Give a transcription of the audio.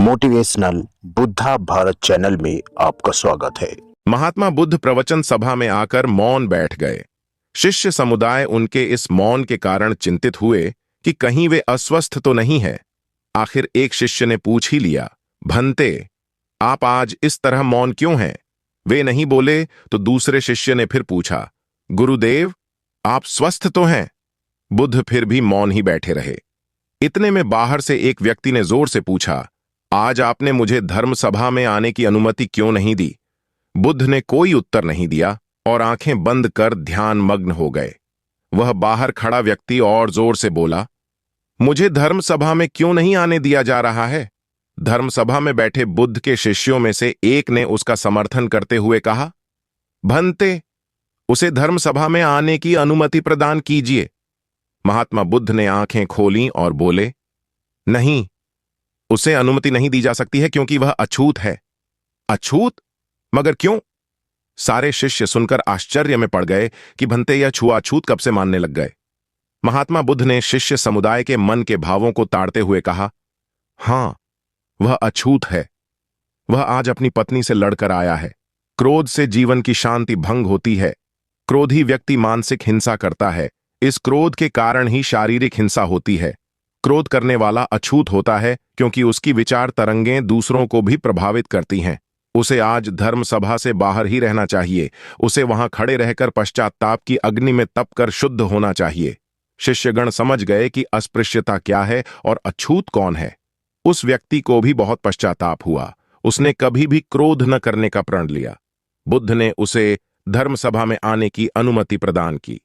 Motivational Buddha Bharat channel में आपका स्वागत है। महात्मा बुद्ध प्रवचन सभा में आकर मौन बैठ गए। शिष्य समुदाय उनके इस मौन के कारण चिंतित हुए कि कहीं वे अस्वस्थ तो नहीं है। आखिर एक शिष्य ने पूछ ही लिया, भंते, आप आज इस तरह मौन क्यों हैं? वे नहीं बोले तो दूसरे शिष्य ने फिर पूछा, गुरुदेव, आप स्वस्थ तो हैं? बुद्ध फिर भी मौन ही बैठे रहे। इतने में बाहर से एक व्यक्ति ने जोर से पूछा, आज आपने मुझे धर्म सभा में आने की अनुमति क्यों नहीं दी? बुद्ध ने कोई उत्तर नहीं दिया और आंखें बंद कर ध्यान मग्न हो गए। वह बाहर खड़ा व्यक्ति और जोर से बोला, मुझे धर्म सभा में क्यों नहीं आने दिया जा रहा है? धर्म सभा में बैठे बुद्ध के शिष्यों में से एक ने उसका समर्थन करते हुए कहा, भंते, उसे धर्म सभा में आने की अनुमति प्रदान कीजिए। महात्मा बुद्ध ने आंखें खोलीं और बोले, नहीं, उसे अनुमति नहीं दी जा सकती है क्योंकि वह अछूत है। अछूत? मगर क्यों? सारे शिष्य सुनकर आश्चर्य में पड़ गए कि भंते यह छुआछूत कब से मानने लग गए। महात्मा बुद्ध ने शिष्य समुदाय के मन के भावों को ताड़ते हुए कहा, हां, वह अछूत है। वह आज अपनी पत्नी से लड़कर आया है। क्रोध से जीवन की शांति भंग होती है। क्रोधी व्यक्ति मानसिक हिंसा करता है। इस क्रोध के कारण ही शारीरिक हिंसा होती है। क्रोध करने वाला अछूत होता है क्योंकि उसकी विचार तरंगें दूसरों को भी प्रभावित करती हैं। उसे आज धर्म सभा से बाहर ही रहना चाहिए। उसे वहां खड़े रहकर पश्चाताप की अग्नि में तपकर शुद्ध होना चाहिए। शिष्यगण समझ गए कि अस्पृश्यता क्या है और अछूत कौन है। उस व्यक्ति को भी बहुत पश्चाताप हुआ। उसने कभी भी क्रोध न करने का प्रण लिया। बुद्ध ने उसे धर्म सभा में आने की अनुमति प्रदान की।